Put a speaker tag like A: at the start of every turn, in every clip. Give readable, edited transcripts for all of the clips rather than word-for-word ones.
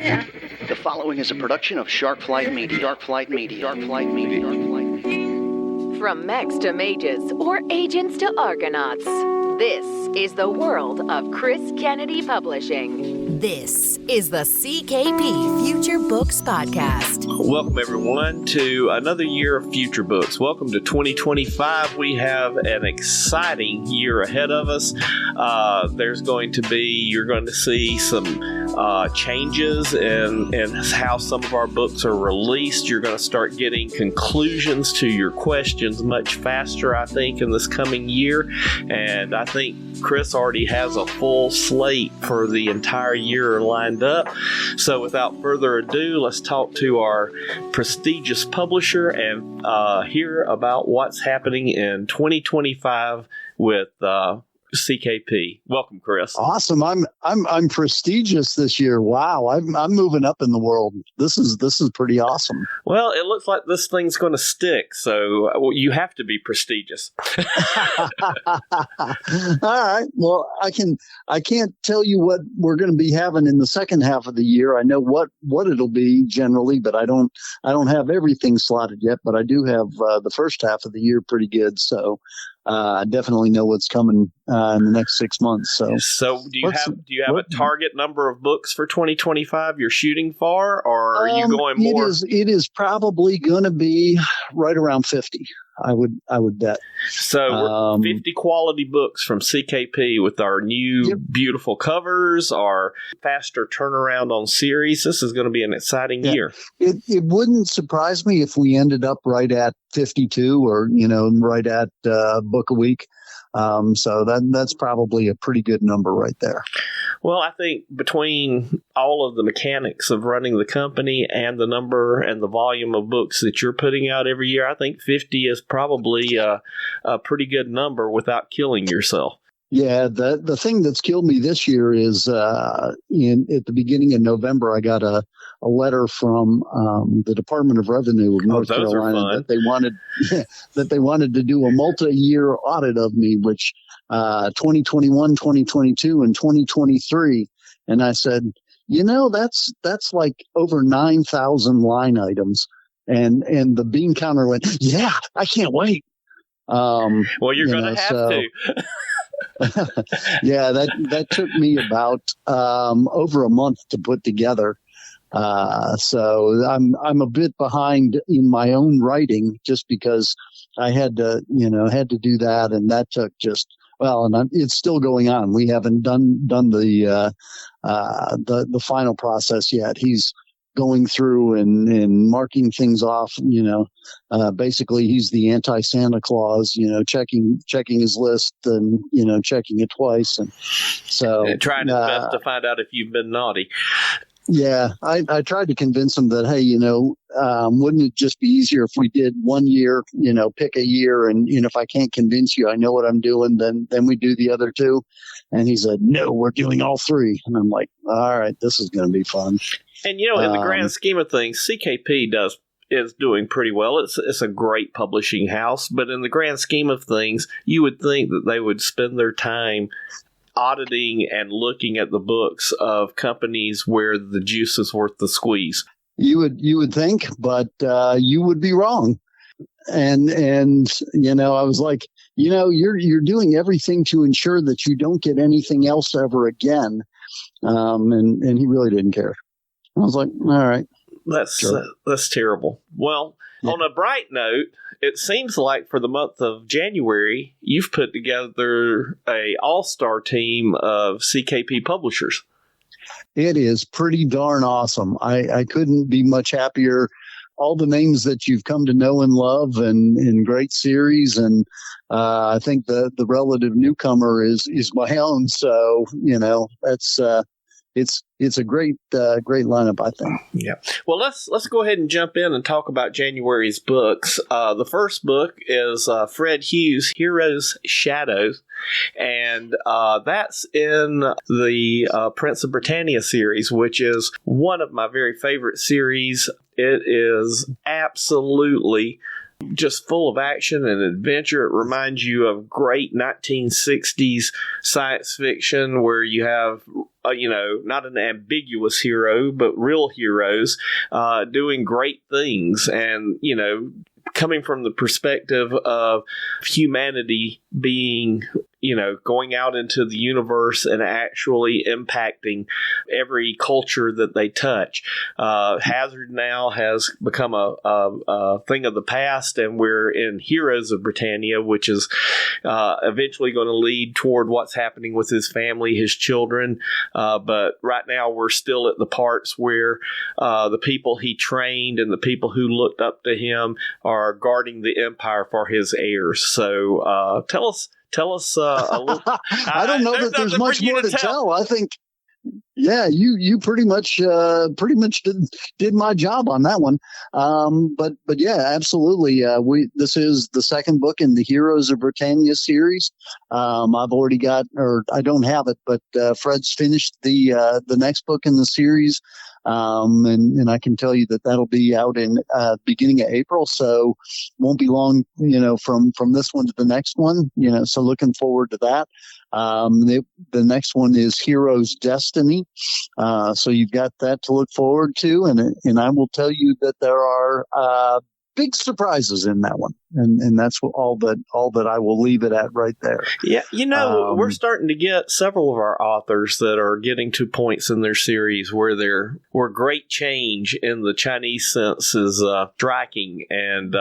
A: The following is a production of Sharkflight Media. Sharkflight Media. Sharkflight Media. Sharkflight Media.
B: From mechs to mages or agents to Argonauts, this is the world of Chris Kennedy Publishing. This is the CKP Future Books Podcast.
C: Welcome, everyone, to another year of Future Books. Welcome to 2025. We have an exciting year ahead of us. You're going to see some changes in how some of our books are released. You're going to start getting conclusions to your questions much faster, I think, in this coming year. And I think Chris already has a full slate for the entire year lined up. So without further ado, let's talk to our prestigious publisher and hear about what's happening in 2025 with CKP. Welcome, Chris.
D: Awesome. I'm prestigious this year. Wow. I'm moving up in the world. This is pretty awesome.
C: Well, it looks like this thing's going to stick, so you have to be prestigious.
D: All right. Well, I can't tell you what we're going to be having in the second half of the year. I know what it'll be generally, but I don't have everything slotted yet, but I do have the first half of the year pretty good. So I definitely know what's coming in the next 6 months. So
C: do you have a target number of books for 2025 you're shooting for, or are you going more?
D: It is probably going to be right around 50. I would bet.
C: So 50 quality books from CKP with our new beautiful covers, our faster turnaround on series. This is going to be an exciting year.
D: It wouldn't surprise me if we ended up right at 52 or, right at book a week. So that's probably a pretty good number right there.
C: Well, I think between all of the mechanics of running the company and the number and the volume of books that you're putting out every year, I think 50 is probably a pretty good number without killing yourself.
D: Yeah, the thing that's killed me this year is at the beginning of November, I got a letter from the Department of Revenue of North Carolina that they wanted to do a multi-year audit of me, which 2021, 2022, and 2023. And I said, that's like over 9,000 line items. And the bean counter went, yeah, I can't wait.
C: Well, you're going to have to.
D: Yeah, that took me about over a month to put together. So I'm a bit behind in my own writing just because I had to do that, and that took it's still going on. We haven't done the final process yet. He's going through and marking things off, basically he's the anti-Santa Claus, checking his list and, checking it twice. And so
C: and trying his best to find out if you've been naughty.
D: Yeah. I tried to convince him that, hey, wouldn't it just be easier if we did 1 year, pick a year, and, if I can't convince you, I know what I'm doing, then we do the other two. And he said, no, we're doing all three. And I'm like, all right, this is going to be fun.
C: And, in the grand scheme of things, CKP is doing pretty well. It's a great publishing house, but in the grand scheme of things, you would think that they would spend their time auditing and looking at the books of companies where the juice is worth the squeeze.
D: You would think, but you would be wrong. And I was like, you're doing everything to ensure that you don't get anything else ever again. And he really didn't care. I was like, all right.
C: That's terrible. Well, on a bright note, it seems like for the month of January, you've put together a all-star team of CKP publishers.
D: It is pretty darn awesome. I couldn't be much happier. All the names that you've come to know and love and great series. And I think the relative newcomer is my own. So, that's it's a great lineup, I think.
C: Yeah. Well, let's go ahead and jump in and talk about January's books. The first book is Fred Hughs' Heroes Shadows, and that's in the Prince of Brittania series, which is one of my very favorite series. It is absolutely just full of action and adventure. It reminds you of great 1960s science fiction where you have, not an ambiguous hero, but real heroes doing great things and, coming from the perspective of humanity being, going out into the universe and actually impacting every culture that they touch. Hazard now has become a thing of the past, and we're in Heroes of Brittania, which is eventually going to lead toward what's happening with his family, his children. But right now we're still at the parts where the people he trained and the people who looked up to him are guarding the empire for his heirs. So tell us a little.
D: I don't know that there's much more to tell. I think, you pretty much did my job on that one. But yeah, absolutely. This is the second book in the Heroes of Brittania series. I've already got, or I don't have it, but Fred's finished the next book in the series. And I can tell you that that'll be out in beginning of April, so won't be long, from this one to the next one, so looking forward to that. The next one is Hero's Destiny, so you've got that to look forward to, and I will tell you that there are big surprises in that one, and that's all that I will leave it at right there. Yeah,
C: we're starting to get several of our authors that are getting to points in their series where great change in the Chinese sense is striking, and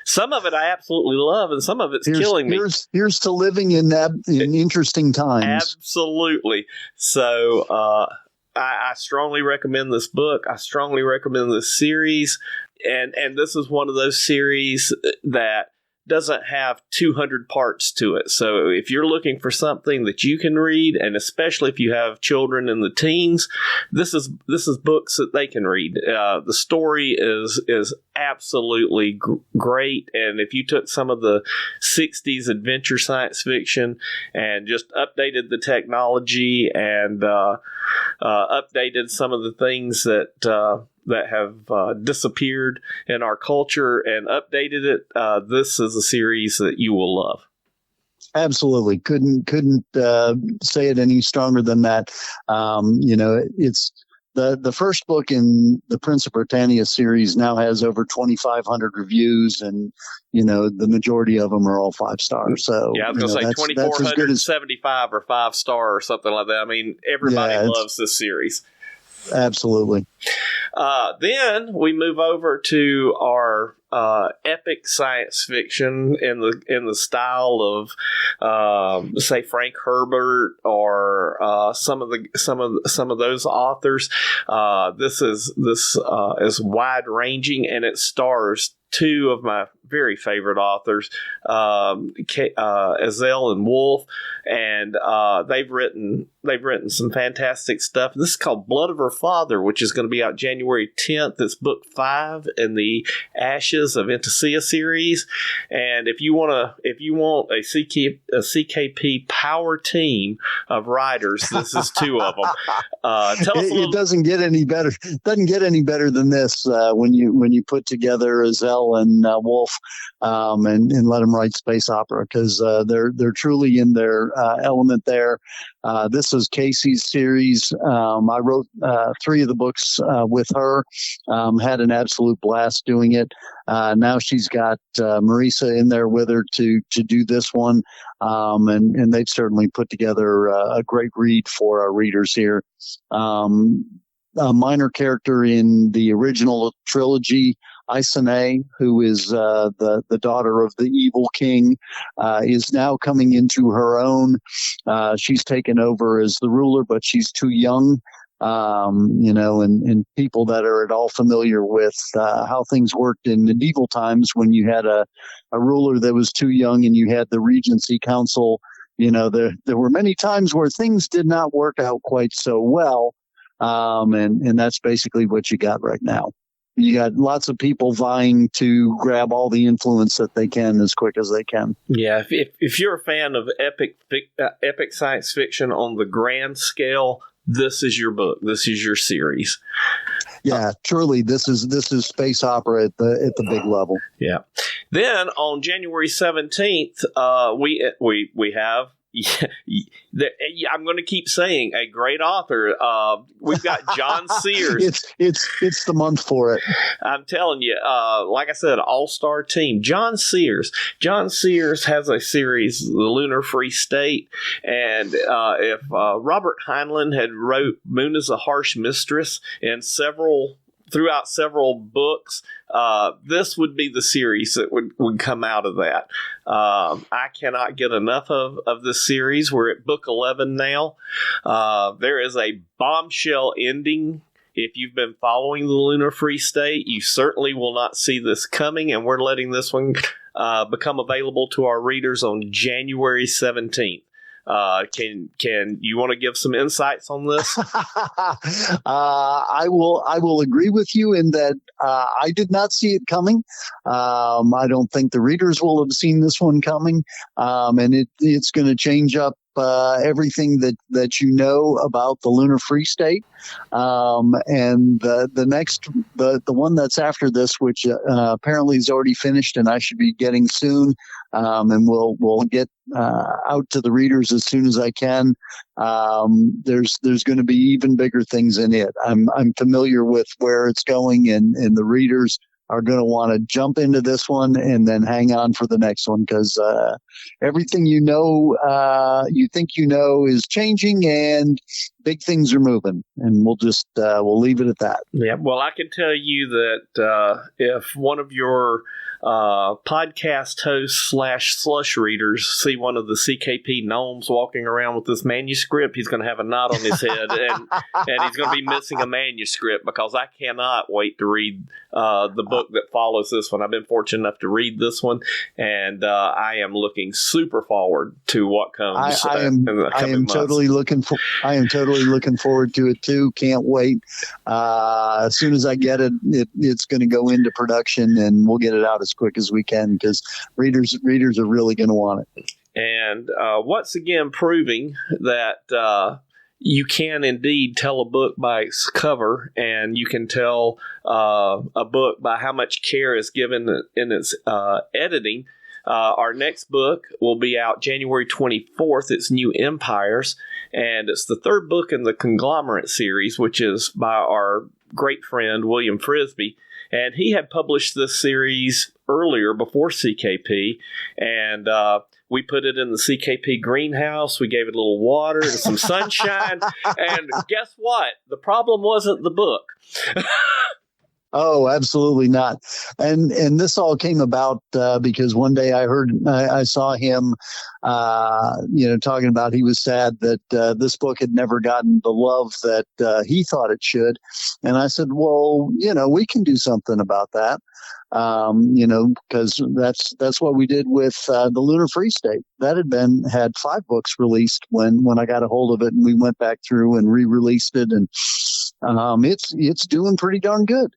C: some of it I absolutely love, and some of it's killing me.
D: Here's to living in interesting times.
C: Absolutely. So I strongly recommend this book. I strongly recommend this series. And this is one of those series that doesn't have 200 parts to it. So if you're looking for something that you can read, and especially if you have children in the teens, this is books that they can read. The story is absolutely great. And if you took some of the 60s adventure science fiction and just updated the technology and updated some of the things that have disappeared in our culture and updated it, this is a series that you will love.
D: Absolutely. Couldn't say it any stronger than that. It's the first book in the Prince of Brittania series now has over 2,500 reviews, and the majority of them are all 5 stars. So
C: yeah, I was going to say 2,475 or 5-star or something like that. I mean, everybody loves this series.
D: Absolutely.
C: Then we move over to our epic science fiction in the style of say Frank Herbert or some of those authors. This is wide ranging, and it stars 2 of my very favorite authors, Ezell and Wolf, and they've written some fantastic stuff. This is called Blood of Her Father, which is going to be out January 10th. It's book 5 in the Ashes of Entecea series. And if you want a CKP power team of writers, this is 2 of them.
D: It doesn't get any better. Doesn't get any better than this when you put together Ezell and Wolf and let them write space opera, because they're truly in their element there. This is Kacey's series. I wrote 3 of the books with her. Had an absolute blast doing it. Now she's got Marrisa in there with her to do this one. And they've certainly put together a great read for our readers here. A minor character in the original trilogy, Isane, who is the daughter of the evil king, is now coming into her own. She's taken over as the ruler, but she's too young. And people that are at all familiar with how things worked in medieval times when you had a ruler that was too young and you had the Regency Council, there were many times where things did not work out quite so well. And that's basically what you got right now. You got lots of people vying to grab all the influence that they can as quick as they can.
C: Yeah, if you're a fan of epic science fiction on the grand scale, this is your book. This is your series.
D: Yeah, truly, this is space opera at the big level.
C: Yeah. Then on January 17th, we have. I'm going to keep saying a great author. We've got Jon Siers.
D: It's the month for it.
C: I'm telling you, like I said, all-star team. Jon Siers. Jon Siers has a series, The Lunar Free State, and if Robert Heinlein had wrote Moon is a Harsh Mistress and throughout several books, this would be the series that would come out of that. I cannot get enough of this series. We're at book 11 now. There is a bombshell ending. If you've been following the Lunar Free State, you certainly will not see this coming, and we're letting this one become available to our readers on January 17th. Can you want to give some insights on this?
D: I will agree with you in that I did not see it coming. I don't think the readers will have seen this one coming, and it's going to change up everything that you know about the Lunar Free State. And the one that's after this, which apparently is already finished and I should be getting soon, and we'll get out to the readers as soon as I can. There's going to be even bigger things in it. I'm familiar with where it's going, and the readers are going to want to jump into this one and then hang on for the next one, because everything you think you know is changing and big things are moving, and we'll leave it at that.
C: Yeah, well, I can tell you that if one of your podcast hosts / slush readers see one of the CKP gnomes walking around with this manuscript, he's going to have a knot on his head, and he's going to be missing a manuscript, because I cannot wait to read the book that follows this one. I've been fortunate enough to read this one, and I am looking super forward to what comes.
D: I am totally looking forward to it too. Can't wait. As soon as I get it, it's going to go into production, and we'll get it out as quick as we can, because readers are really going to want it. And
C: once again, proving that you can indeed tell a book by its cover, and you can tell a book by how much care is given in its editing. Our next book will be out January 24th. It's New Empires, and it's the third book in the Conglomerate series, which is by our great friend William Frisbee. And he had published this series earlier before CKP, and we put it in the CKP greenhouse. We gave it a little water and some sunshine, and guess what? The problem wasn't the book.
D: Oh, absolutely not. And this all came about because one day I saw him, talking about he was sad that this book had never gotten the love that he thought it should. And I said, well, we can do something about that. Because that's what we did with the Lunar Free State. That had 5 books released when I got a hold of it, and we went back through and re-released it, and it's doing pretty darn good.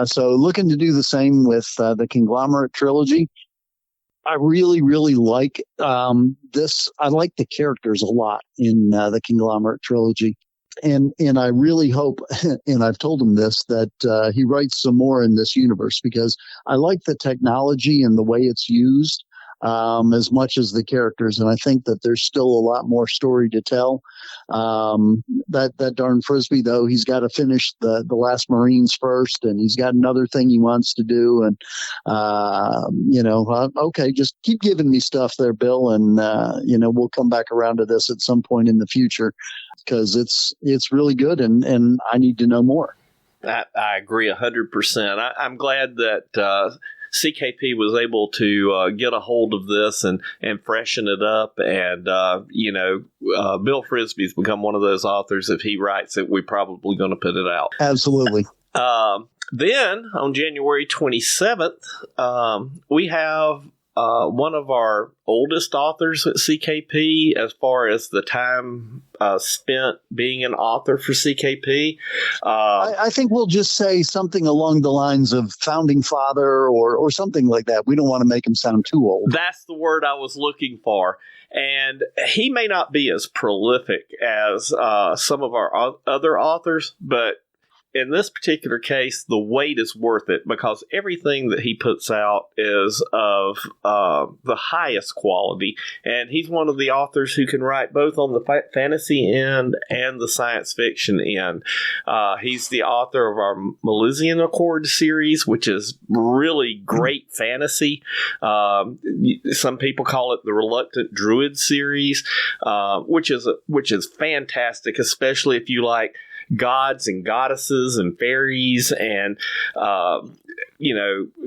D: So looking to do the same with the Conglomerate trilogy. I really, really like this. I like the characters a lot in the Conglomerate trilogy. And I really hope, and I've told him this, that he writes some more in this universe, because I like the technology and the way it's used as much as the characters. And I think that there's still a lot more story to tell. That darn Frisbee, though, he's got to finish the last Marines first, and he's got another thing he wants to do. And, okay, just keep giving me stuff there, Bill. And, we'll come back around to this at some point in the future, because it's really good, and I need to know more.
C: I agree 100%. I'm glad that CKP was able to get a hold of this and freshen it up. And, Bill Frisbee's become one of those authors. If he writes it, we're probably going to put it out.
D: Absolutely.
C: Then on January 27th, we have one of our oldest authors at CKP as far as the time spent being an author for CKP.
D: I think we'll just say something along the lines of founding father or something like that. We don't want to make him sound too old.
C: That's the word I was looking for. And he may not be as prolific as some of our other authors, but in this particular case, the wait is worth it because everything that he puts out is of the highest quality. And he's one of the authors who can write both on the fantasy end and the science fiction end. He's the author of our Milesian Accords series, which is really great fantasy. Some people call it the Reluctant Druid series, which is fantastic, especially if you like gods and goddesses and fairies and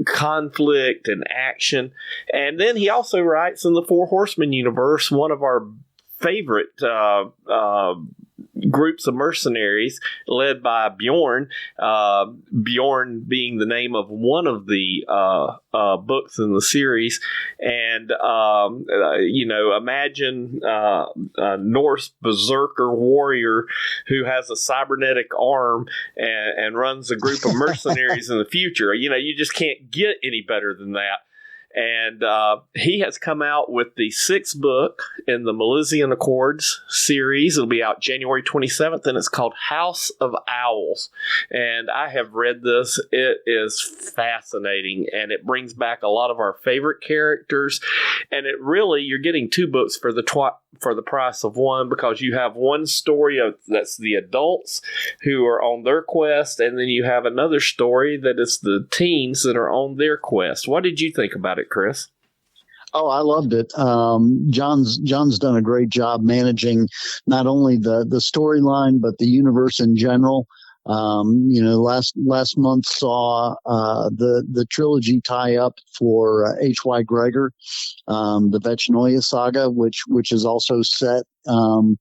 C: conflict and action. And then he also writes in the Four Horsemen universe, one of our favorite groups of mercenaries led by Bjorn. Bjorn being the name of one of the books in the series. And, imagine a Norse berserker warrior who has a cybernetic arm and runs a group of mercenaries in the future. You just can't get any better than that. And he has come out with the 6th book in the Milesian Accords series. It'll be out January 27th, and it's called House of Owls. And I have read this. It is fascinating, and it brings back a lot of our favorite characters. And you're getting 2 books for the price of one, because you have one story that's the adults who are on their quest, and then you have another story that is the teens that are on their quest. What did you think about it, Chris?
D: Oh, I loved it. John's done a great job managing not only the storyline, but the universe in general. Last month saw the trilogy tie up for H.Y. Gregor, the Bestselling saga, which is also set in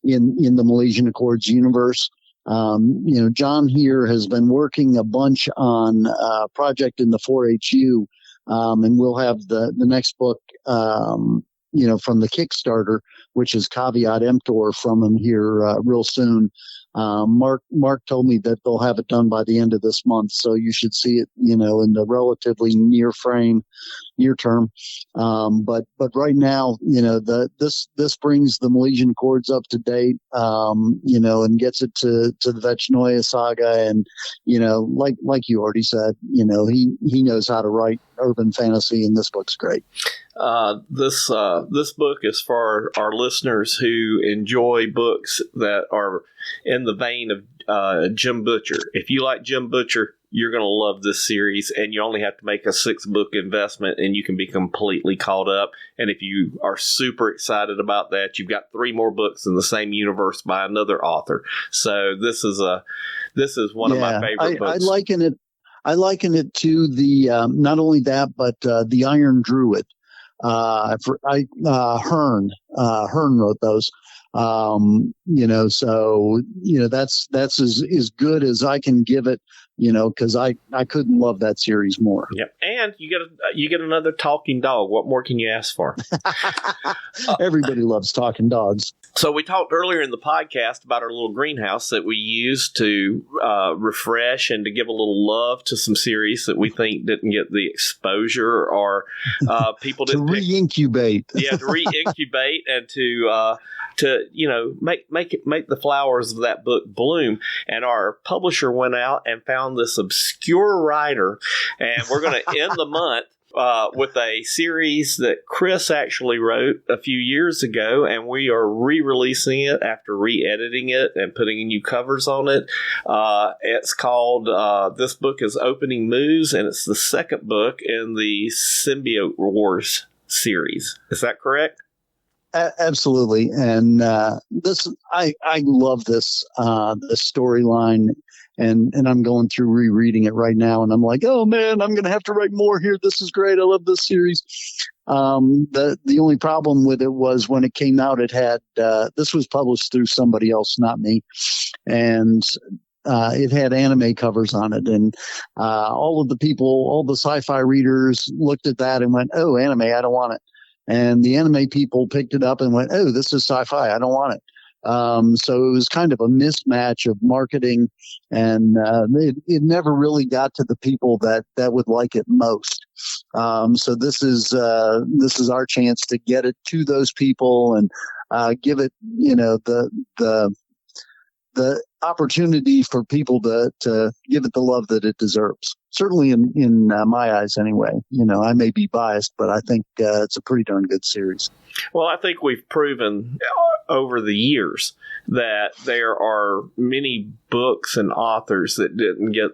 D: the Milesian Accords universe. John here has been working a bunch on a project in the 4HU, and we'll have the next book, from the Kickstarter, which is Caveat Emptor, from him here real soon. Mark told me that they'll have it done by the end of this month, so you should see it, in the relatively near term. But right now, this brings the Milesian Accords up to date, and gets it to the Bestselling saga. And, like you already said, he knows how to write urban fantasy, and this book's great.
C: This book is for our listeners who enjoy books that are in the vein of Jim Butcher. If you like Jim Butcher, you're going to love this series, and you only have to make a 6-book investment and you can be completely caught up. And if you are super excited about that, you've got 3 more books in the same universe by another author. So this is one of my favorite books.
D: I liken it to the not only that, but the Iron Druid. Hearn wrote those. That's as good as I can give it, because I couldn't love that series more.
C: Yep. And you get another talking dog. What more can you ask for?
D: Everybody loves talking dogs.
C: So we talked earlier in the podcast about our little greenhouse that we use to refresh and to give a little love to some series that we think didn't get the exposure or people didn't
D: to re-incubate.
C: To re-incubate and to make the flowers of that book bloom. And our publisher went out and found this obscure writer, and we're going to end the month with a series that Chris actually wrote a few years ago, and we are re-releasing it after re-editing it and putting new covers on it. It's called, this book is Opening Moves, and it's the 2nd book in the Symbiote Wars series. Is that correct?
D: Absolutely. And I love this storyline. And I'm going through rereading it right now, and I'm like, oh man, I'm going to have to write more here. This is great. I love this series. The only problem with it was when it came out, it had, this was published through somebody else, not me. And, it had anime covers on it, and, all the sci-fi readers looked at that and went, oh, anime, I don't want it. And the anime people picked it up and went, oh, this is sci-fi, I don't want it. So it was kind of a mismatch of marketing, and it never really got to the people that would like it most. So this is our chance to get it to those people and give it, the opportunity for people to give it the love that it deserves. Certainly in my eyes anyway. I may be biased, but I think it's a pretty darn good series.
C: Well, I think we've proven over the years that there are many books and authors that didn't get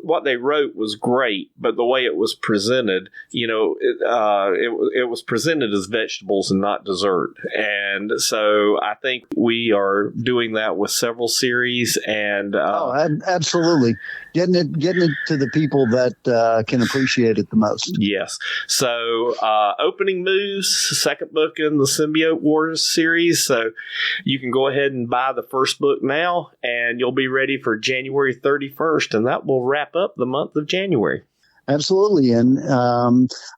C: what they wrote was great, but the way it was presented, it was presented as vegetables and not dessert. And so I think we are doing that with several series. And
D: absolutely, getting it to the people that can appreciate it the most.
C: Yes. So opening moves, second book in the Symbiote Wars series. So you can go ahead and buy the first book now, and you'll be ready for January 31st, and that will wrap up the month of January.
D: Absolutely. And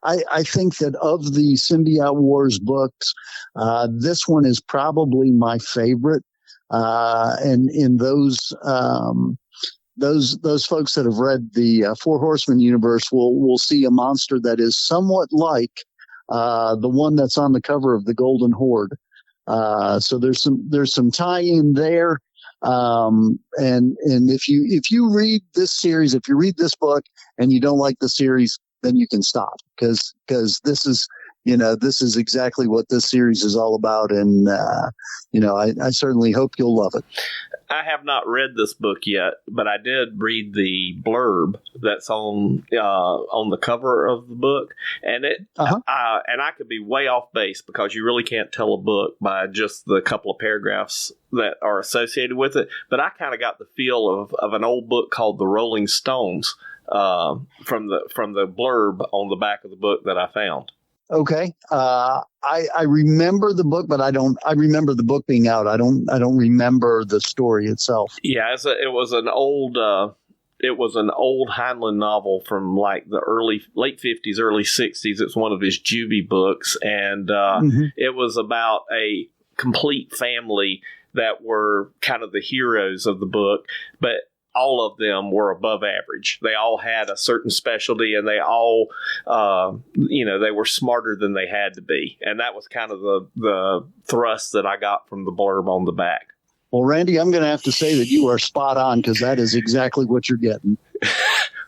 D: I think that of the Symbiote Wars books, this one is probably my favorite. And in those folks that have read the Four Horsemen universe will see a monster that is somewhat like the one that's on the cover of the Golden Horde. So there's some tie-in there. And if you read this series, if you read this book and you don't like the series, then you can stop because this is exactly what this series is all about. And, I certainly hope you'll love it.
C: I have not read this book yet, but I did read the blurb that's on the cover of the book, and and I could be way off base because you really can't tell a book by just the couple of paragraphs that are associated with it. But I kind of got the feel of an old book called The Rolling Stones from the blurb on the back of the book that I found.
D: Okay. I remember the book, but I remember the book being out. I don't remember the story itself.
C: Yeah, it was an old Heinlein novel from like the late 50s, early 60s. It's one of his Juvie books. And, it was about a complete family that were kind of the heroes of the book, but all of them were above average. They all had a certain specialty, and they all, they were smarter than they had to be. And that was kind of the thrust that I got from the blurb on the back.
D: Well, Randy, I'm going to have to say that you are spot on because that is exactly what you're getting.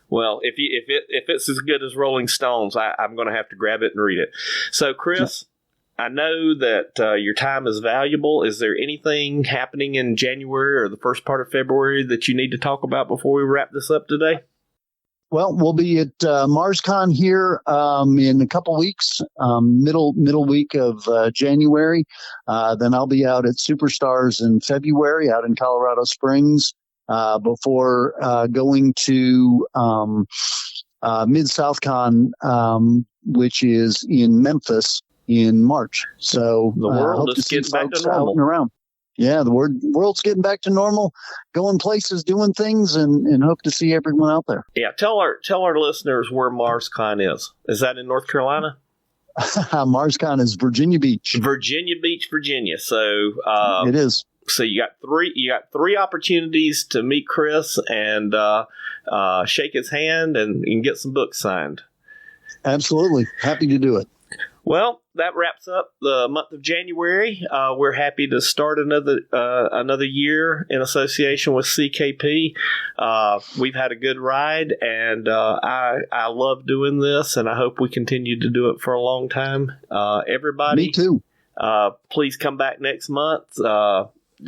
C: Well, if it's as good as Rolling Stones, I'm going to have to grab it and read it. So, Chris, I know that your time is valuable. Is there anything happening in January or the first part of February that you need to talk about before we wrap this up today?
D: Well, we'll be at MarsCon here in a couple weeks, middle week of January. Then I'll be out at Superstars in February out in Colorado Springs before going to MidSouthCon, which is in Memphis in March. So
C: the world is getting back to normal.
D: Around. Yeah, the world's getting back to normal, going places, doing things, and hope to see everyone out there.
C: Yeah, tell our listeners where MarsCon is. Is that in North Carolina?
D: MarsCon is Virginia Beach.
C: Virginia Beach, Virginia. So
D: it is.
C: So you got three opportunities to meet Chris and shake his hand and get some books signed.
D: Absolutely, happy to do it.
C: Well, that wraps up the month of January. We're happy to start another year in association with CKP. We've had a good ride, and I love doing this, and I hope we continue to do it for a long time. Everybody,
D: me too.
C: Please come back next month.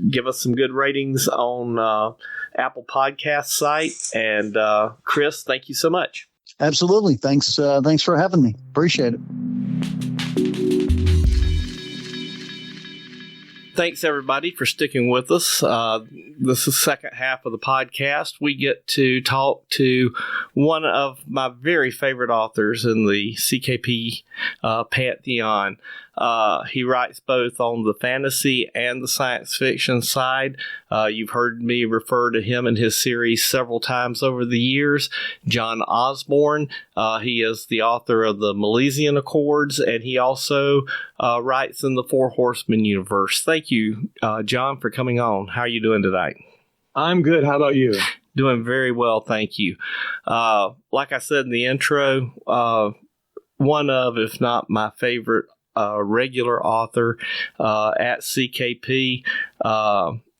C: Give us some good ratings on Apple Podcast site, and Chris, thank you so much.
D: Absolutely. Thanks for having me. Appreciate it.
C: Thanks, everybody, for sticking with us. This is the second half of the podcast. We get to talk to one of my very favorite authors in the CKP pantheon. He writes both on the fantasy and the science fiction side. You've heard me refer to him in his series several times over the years. Jon Osborne. He is the author of the Milesian Accords, and he also writes in the Four Horsemen universe. Thank you, Jon, for coming on. How are you doing tonight?
E: I'm good. How about you?
C: Doing very well, thank you. Like I said in the intro, one of, if not my favorite regular author at CKP.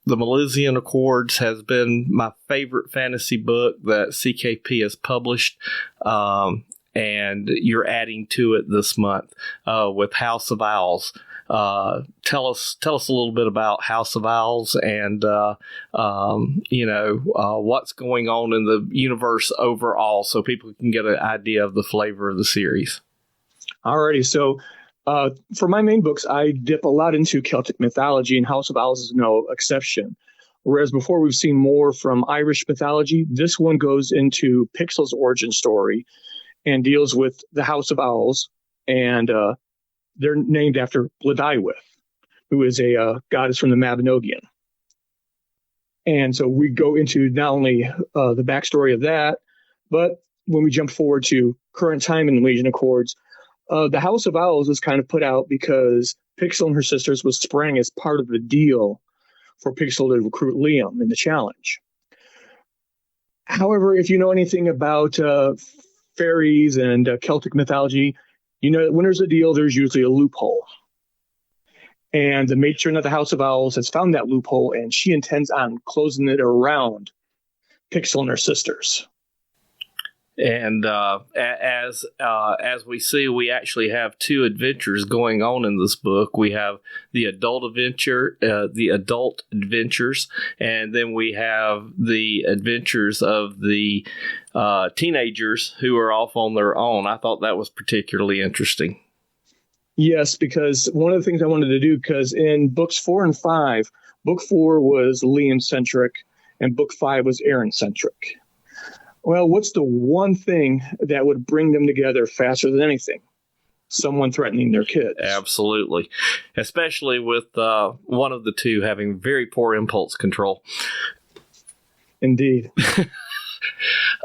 C: The Milesian Accords has been my favorite fantasy book that CKP has published, and you're adding to it this month with House of Owls. Tell us a little bit about House of Owls and what's going on in the universe overall, so people can get an idea of the flavor of the series.
E: Alrighty, so for my main books, I dip a lot into Celtic mythology, and House of Owls is no exception. Whereas before we've seen more from Irish mythology, this one goes into Pixel's origin story and deals with the House of Owls, and they're named after Gledywith, who is a goddess from the Mabinogion. And so we go into not only the backstory of that, but when we jump forward to current time in the Milesian Accords, the House of Owls was kind of put out because Pixel and her sisters was sprang as part of the deal for Pixel to recruit Liam in the challenge. However, if you know anything about fairies and Celtic mythology, you know that when there's a deal, there's usually a loophole. And the matron of the House of Owls has found that loophole, and she intends on closing it around Pixel and her sisters.
C: And as we see, we actually have two adventures going on in this book. We have the adult adventures, and then we have the adventures of the teenagers who are off on their own. I thought that was particularly interesting.
E: Yes, because one of the things I wanted to do, because in books 4 and 5, book 4 was Liam-centric, and book 5 was Aaron-centric. Well, what's the one thing that would bring them together faster than anything? Someone threatening their kids.
C: Absolutely. Especially with one of the two having very poor impulse control.
E: Indeed.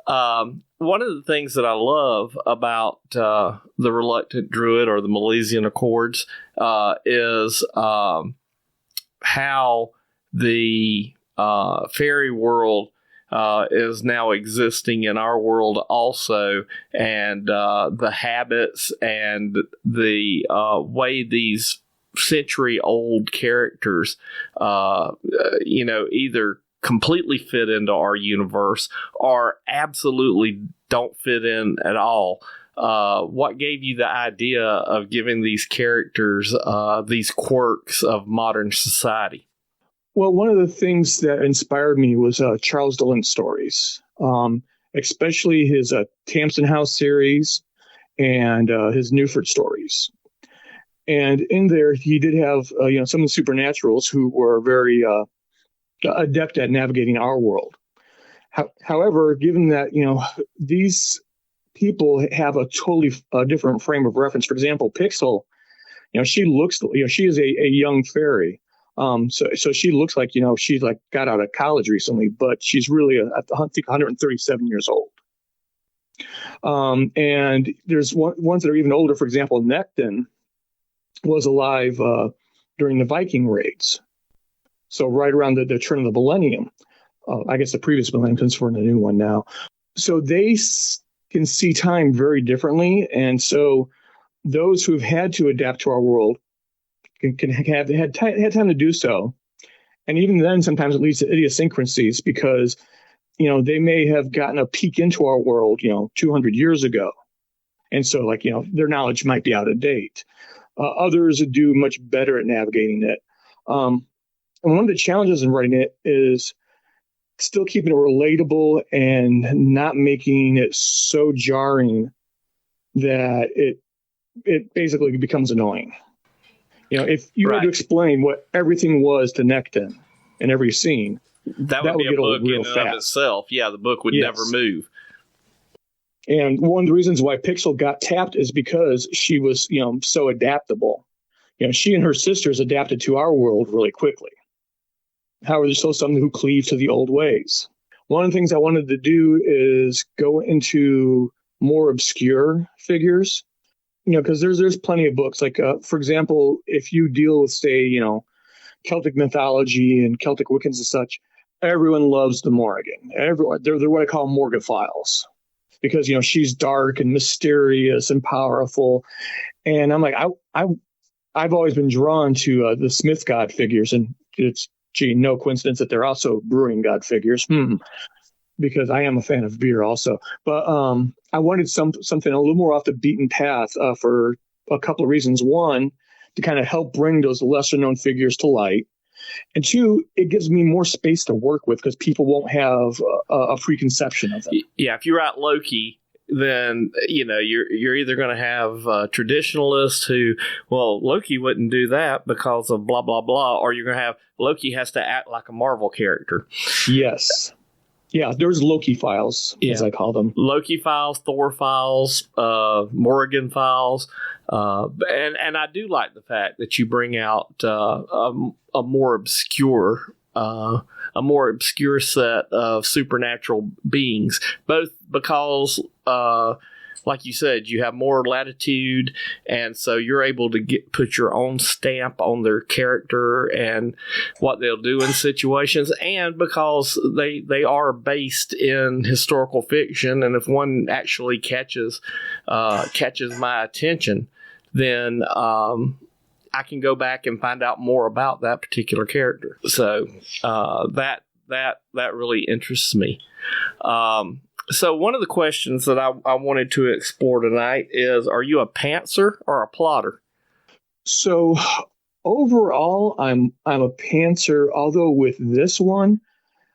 C: One of the things that I love about the Reluctant Druid or the Milesian Accords is how the fairy world is now existing in our world also, and the habits and the way these century-old characters, either completely fit into our universe or absolutely don't fit in at all. What gave you the idea of giving these characters these quirks of modern society?
E: Well, one of the things that inspired me was Charles Dillon's stories, especially his Tamsin House series and his Newford stories. And in there, he did have some of the supernaturals who were very adept at navigating our world. However, given that these people have a totally different frame of reference. For example, Pixel, she looks, she is a young fairy. So she looks like, she's like got out of college recently, but she's really, I think, 137 years old. And there's ones that are even older. For example, Necton was alive during the Viking raids. So right around the turn of the millennium, I guess the previous millennium, since we're in the new one now. So they can see time very differently. And so those who've had to adapt to our world can have had time to do so. And even then, sometimes it leads to idiosyncrasies because, they may have gotten a peek into our world, 200 years ago. And so, their knowledge might be out of date. Others do much better at navigating it. And one of the challenges in writing it is still keeping it relatable and not making it so jarring that it basically becomes annoying. If you had to explain what everything was to Necton in every scene,
C: that would be a book in and of itself. Yeah, the book would never move.
E: And one of the reasons why Pixel got tapped is because she was, so adaptable. She and her sisters adapted to our world really quickly. However, there's still some who cleave to the old ways. One of the things I wanted to do is go into more obscure figures. Because there's plenty of books. Like, for example, if you deal with, say, Celtic mythology and Celtic Wiccans and such, everyone loves the Morrigan. They're what I call Morgophiles. Because, she's dark and mysterious and powerful. And I'm like, I've always been drawn to the Smith God figures. And it's Gee, no coincidence that they're also brewing God figures. Because I am a fan of beer also. But I wanted something a little more off the beaten path for a couple of reasons. One, to kind of help bring those lesser known figures to light. And two, it gives me more space to work with because people won't have a preconception of them.
C: Yeah, if you write Loki, then you're either going to have traditionalists who, well, Loki wouldn't do that because of blah blah blah, or you're going to have Loki has to act like a Marvel character.
E: Yes. Yeah, there's Loki files, as I call them.
C: Loki files, Thor files, Morrigan files, and I do like the fact that you bring out a more obscure set of supernatural beings, both because, like you said, you have more latitude, and so you're able to put your own stamp on their character and what they'll do in situations, and because they are based in historical fiction, and if one actually catches my attention, then I can go back and find out more about that particular character. So that really interests me. So one of the questions that I wanted to explore tonight is, are you a pantser or a plotter?
E: So overall, I'm a pantser, although with this one,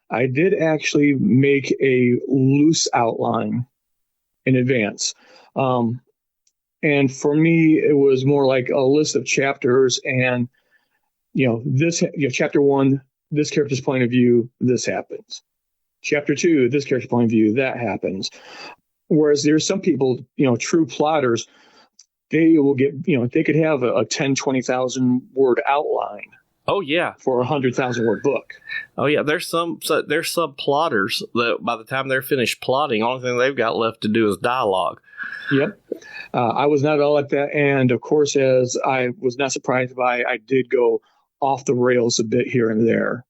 E: I did actually make a loose outline in advance. And for me, it was more like a list of chapters and, chapter 1, this character's point of view, this happens. Chapter 2, this character's point of view, that happens. Whereas there's some people, true plotters, they will get, they could have a 10, 20,000 word outline.
C: Oh, yeah.
E: For a 100,000 word book.
C: Oh, yeah. There's some plotters that by the time they're finished plotting, only thing they've got left to do is dialogue.
E: Yep. I was not at all like that. And of course, as I was not surprised by, I did go off the rails a bit here and there.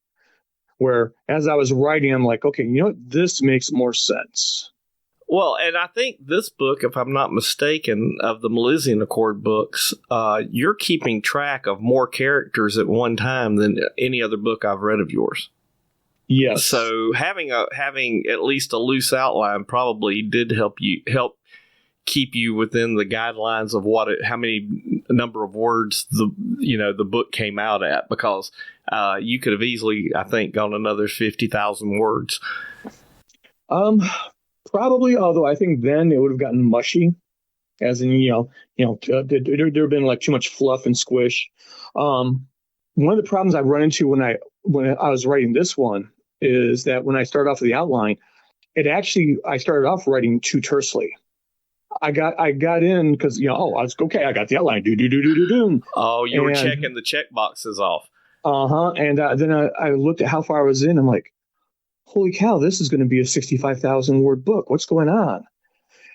E: Where as I was writing, I'm like, okay, this makes more sense.
C: Well, and I think this book, if I'm not mistaken, of the Milesian Accord books, you're keeping track of more characters at one time than any other book I've read of yours.
E: Yes.
C: So having at least a loose outline probably did help keep you within the guidelines of how many number of words the book came out at, because you could have easily, I think, gone another 50,000 words.
E: Probably, although I think then it would have gotten mushy, as in there'd been like too much fluff and squish. One of the problems I run into when I was writing this one is that when I start off with the outline, I started off writing too tersely. I got in because I was okay. I got the outline. Do.
C: Oh, you were checking the check boxes off.
E: And then I looked at how far I was in. I'm like, holy cow, this is going to be a 65,000 word book. What's going on?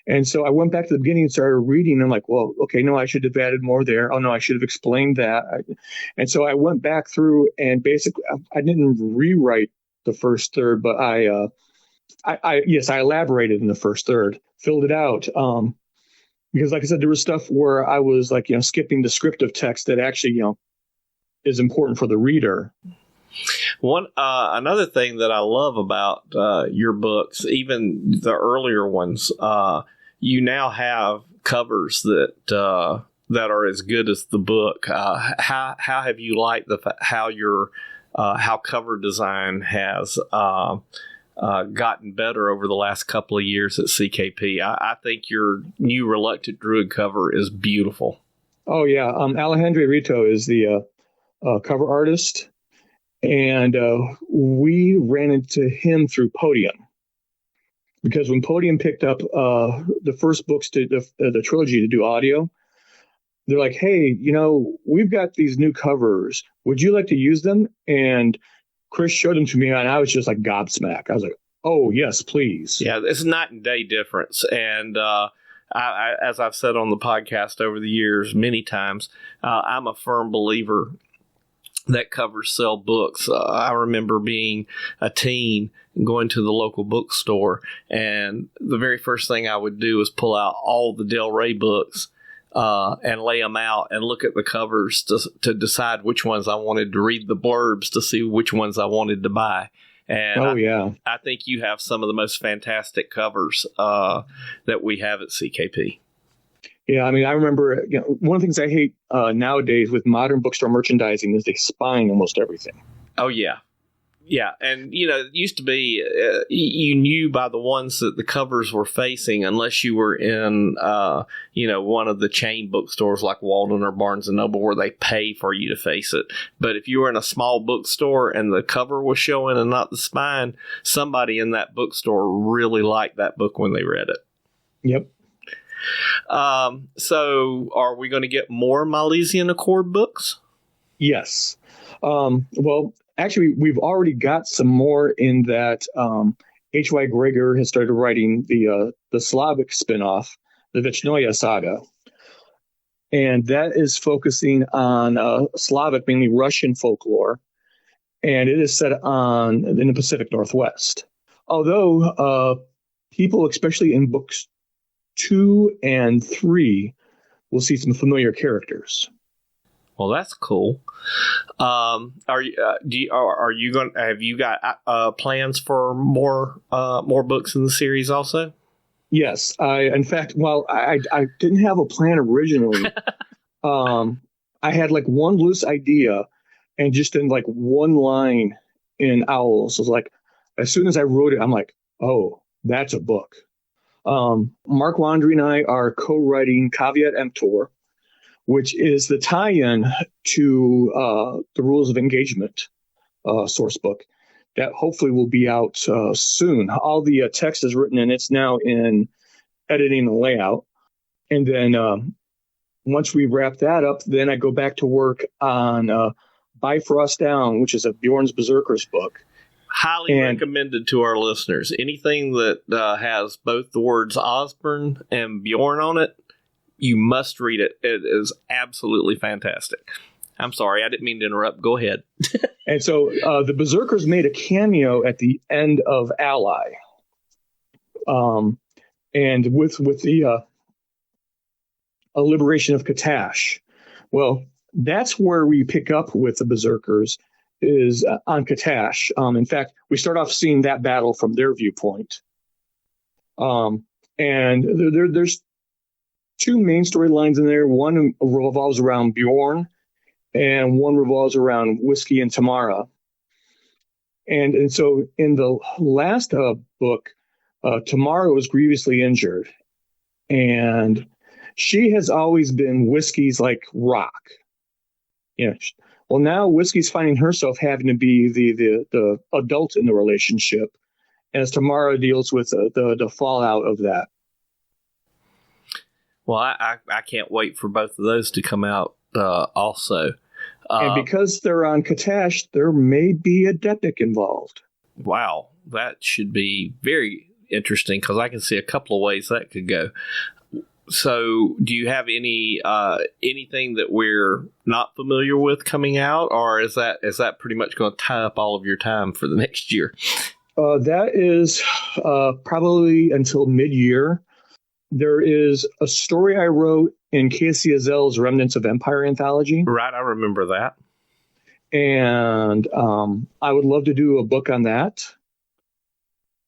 E: And so I went back to the beginning and started reading. I'm like, well, okay, no, I should have added more there. Oh no, I should have explained that. And so I went back through and basically I didn't rewrite the first third, but I elaborated in the first third, filled it out. Because like I said, there was stuff where I was like, skipping descriptive text that actually, is important for the reader.
C: Another thing that I love about your books, even the earlier ones, you now have covers that are as good as the book. How have you liked how cover design has gotten better over the last couple of years at CKP? I think your new Reluctant Druid cover is beautiful.
E: Oh yeah, Alejandro Rito is the cover artist. And we ran into him through Podium, because when Podium picked up the first books to the trilogy to do audio, they're like, hey, we've got these new covers. Would you like to use them? And Chris showed them to me, and I was just like gobsmacked. I was like, oh, yes, please.
C: Yeah, it's a night and day difference. And as I've said on the podcast over the years many times, I'm a firm believer that covers sell books. I remember being a teen and going to the local bookstore, and the very first thing I would do was pull out all the Del Rey books and lay them out and look at the covers to decide which ones I wanted to read the blurbs to see which ones I wanted to buy. And I think you have some of the most fantastic covers that we have at CKP.
E: Yeah, I mean, I remember one of the things I hate nowadays with modern bookstore merchandising is they spine almost everything.
C: Oh, yeah. Yeah, and, it used to be you knew by the ones that the covers were facing unless you were in, one of the chain bookstores like Walden or Barnes & Noble where they pay for you to face it. But if you were in a small bookstore and the cover was showing and not the spine, somebody in that bookstore really liked that book when they read it.
E: Yep.
C: So are we going to get more Milesian Accord books?
E: Yes. Well, actually, we've already got some more in that H.Y. Gregor has started writing the Slavic spinoff, the Vechnoya saga. And that is focusing on Slavic, mainly Russian folklore. And it is set in the Pacific Northwest. Although people, especially in books 2 and 3, will see some familiar characters.
C: Well, that's cool. Have you got plans for more books in the series also?
E: Yes, in fact, I didn't have a plan originally. I had like one loose idea, and just in like one line in Owls, was like, as soon as I wrote it, I'm like, oh, that's a book. Mark Wandry and I are co-writing Caveat Emptor, which is the tie-in to the Rules of Engagement source book that hopefully will be out soon. All the text is written and it's now in editing and layout. And then once we wrap that up, then I go back to work on Bifrost Down, which is a Bjorn's Berserkers book.
C: Highly recommended to our listeners. Anything that has both the words Osborne and Bjorn on it, you must read it. It is absolutely fantastic. I'm sorry, I didn't mean to interrupt. Go ahead.
E: And so the Berserkers made a cameo at the end of Ally. And with the a liberation of Katash. Well, that's where we pick up with the Berserkers is on Katash. In fact, we start off seeing that battle from their viewpoint. And there's two main storylines in there. One revolves around Bjorn, and one revolves around Whiskey and Tamara. And so in the last book, Tamara was grievously injured, and she has always been Whiskey's like rock. Well, now Whiskey's finding herself having to be the adult in the relationship as Tamara deals with the fallout of that.
C: Well, I can't wait for both of those to come out also.
E: And because they're on Katash, there may be a Depik involved.
C: Wow, that should be very interesting because I can see a couple of ways that could go. So, do you have anything that we're not familiar with coming out, or is that pretty much going to tie up all of your time for the next year?
E: That is probably until mid-year. There is a story I wrote in Kacey Ezell's Remnants of Empire anthology.
C: Right, I remember that.
E: And I would love to do a book on that.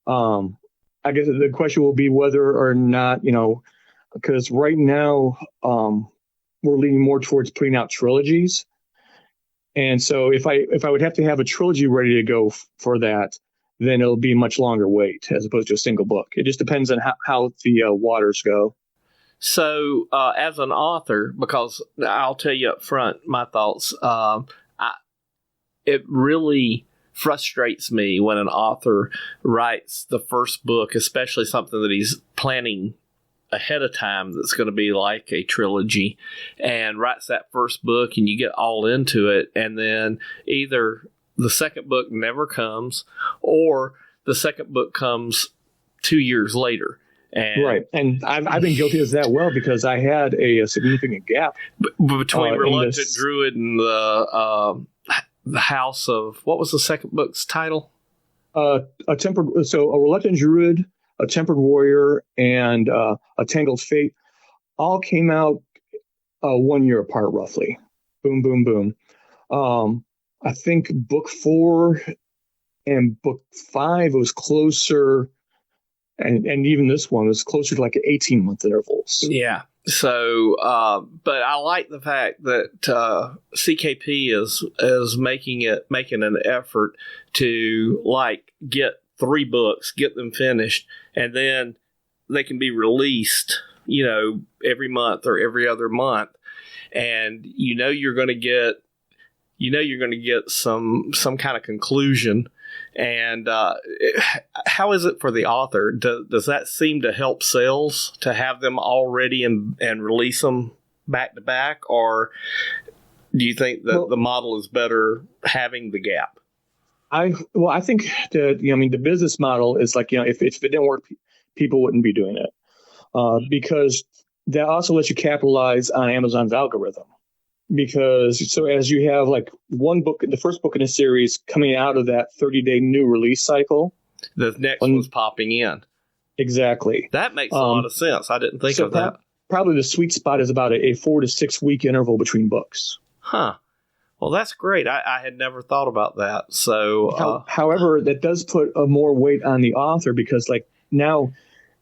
E: I guess the question will be whether or not, because right now we're leaning more towards putting out trilogies. And so if I would have to have a trilogy ready to go for that, then it'll be a much longer wait as opposed to a single book. It just depends on how the waters go.
C: So as an author, because I'll tell you up front my thoughts, it really frustrates me when an author writes the first book, especially something that he's planning ahead of time that's going to be like a trilogy, and writes that first book and you get all into it, and then either the second book never comes or the second book comes 2 years later. And
E: right. And I've been guilty of that because I had a significant gap
C: between Reluctant Druid and the House of, what was the second book's title?
E: A Reluctant Druid, a Tempered Warrior, and a Tangled Fate all came out 1 year apart, roughly. Boom, boom, boom. I think book 4 and book 5 was closer, and even this one was closer to like 18-month intervals.
C: Yeah. So, but I like the fact that CKP is making an effort to like get 3 books, get them finished, and then they can be released, every month or every other month, and you're going to get some kind of conclusion. And how is it for the author? Does that seem to help sales to have them all ready and release them back to back? Or do you think that the model is better having the gap?
E: I think that, the business model is like, if it didn't work, people wouldn't be doing it. Because that also lets you capitalize on Amazon's algorithm. Because so as you have like one book, the first book in a series coming out of that 30-day new release cycle,
C: the next one's popping in.
E: Exactly.
C: That makes a lot of sense. I didn't think of that.
E: Probably the sweet spot is about a 4 to 6 week interval between books.
C: Huh. Well, that's great. I had never thought about that. So,
E: however, that does put a more weight on the author because like now,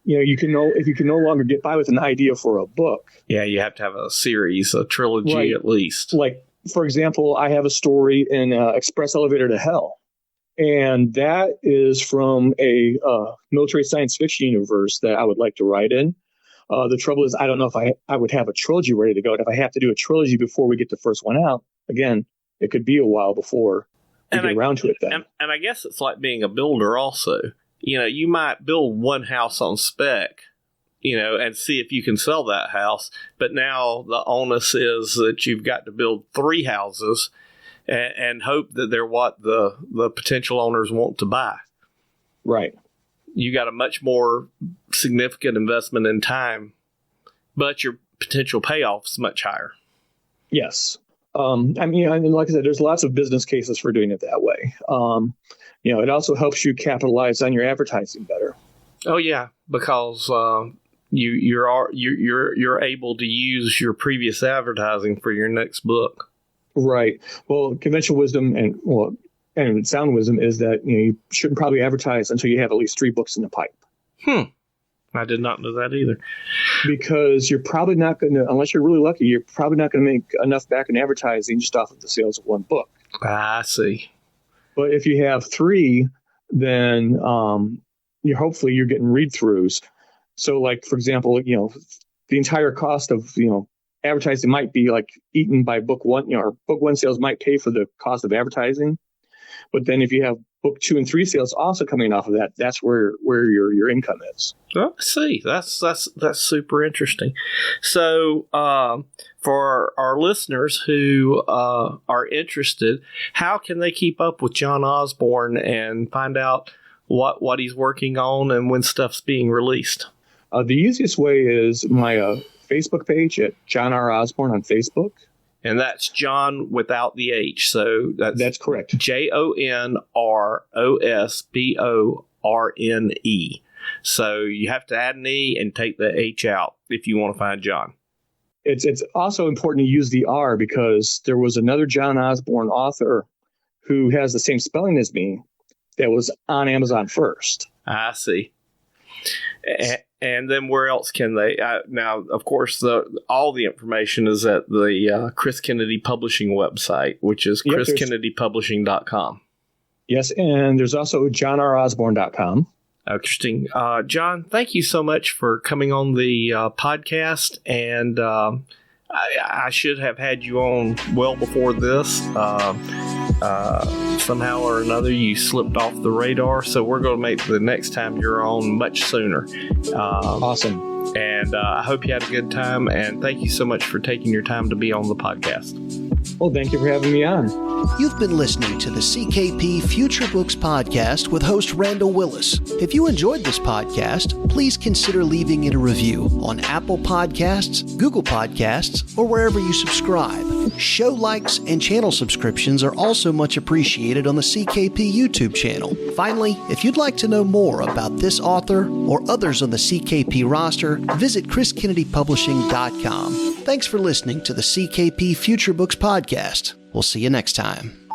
E: if you can no longer get by with an idea for a book.
C: Yeah, you have to have a series, a trilogy right. At least.
E: Like, for example, I have a story in Express Elevator to Hell. And that is from a military science fiction universe that I would like to write in. The trouble is, I don't know if I would have a trilogy ready to go. And if I have to do a trilogy before we get the first one out, again, it could be a while before we get around to it then.
C: And I guess it's like being a builder also. You might build one house on spec, and see if you can sell that house. But now the onus is that you've got to build 3 houses and hope that they're what the potential owners want to buy.
E: Right.
C: You got a much more significant investment in time, but your potential payoff is much higher.
E: Yes. Like I said, there's lots of business cases for doing it that way. It also helps you capitalize on your advertising better. Oh
C: yeah, because you're able to use your previous advertising for your next book.
E: Right. Well, conventional wisdom and sound wisdom is that you shouldn't probably advertise until you have at least 3 books in the pipe.
C: I did not know that either.
E: Because you're probably not going to, unless you're really lucky, you're probably not going to make enough back in advertising just off of the sales of 1 book.
C: I see.
E: But if you have 3, then hopefully you're getting read-throughs. So, like, for example, the entire cost of, advertising might be like eaten by book 1, or book 1 sales might pay for the cost of advertising. But then if you have book 2 and 3 sales also coming off of that, that's where your income is.
C: Oh, I see. That's super interesting. So, for our listeners who are interested, how can they keep up with Jon Osborne and find out what he's working on and when stuff's being released?
E: The easiest way is my Facebook page at Jon R. Osborne on Facebook.
C: And that's John without the H. So
E: that's correct.
C: JONROSBORNE. So you have to add an E and take the H out if you want to find John.
E: It's also important to use the R because there was another Jon Osborne author who has the same spelling as me that was on Amazon first.
C: I see. And then where else can they? Now, of course, all the information is at the Chris Kennedy Publishing website, which is chriskennedypublishing.com.
E: Yes, and there's also JonRosborne.com.
C: Interesting. John, thank you so much for coming on the podcast. And I should have had you on well before this. Somehow or another, you slipped off the radar. So we're going to make the next time you're on much sooner.
E: Awesome.
C: And I hope you had a good time. And thank you so much for taking your time to be on the podcast.
E: Well, thank you for having me on.
F: You've been listening to the CKP Future Books Podcast with host Randall Willis. If you enjoyed this podcast, please consider leaving it a review on Apple Podcasts, Google Podcasts, or wherever you subscribe. Show likes and channel subscriptions are also much appreciated on the CKP YouTube channel. Finally, if you'd like to know more about this author or others on the CKP roster, visit chriskennedypublishing.com. Thanks for listening to the CKP Future Books podcast. We'll see you next time.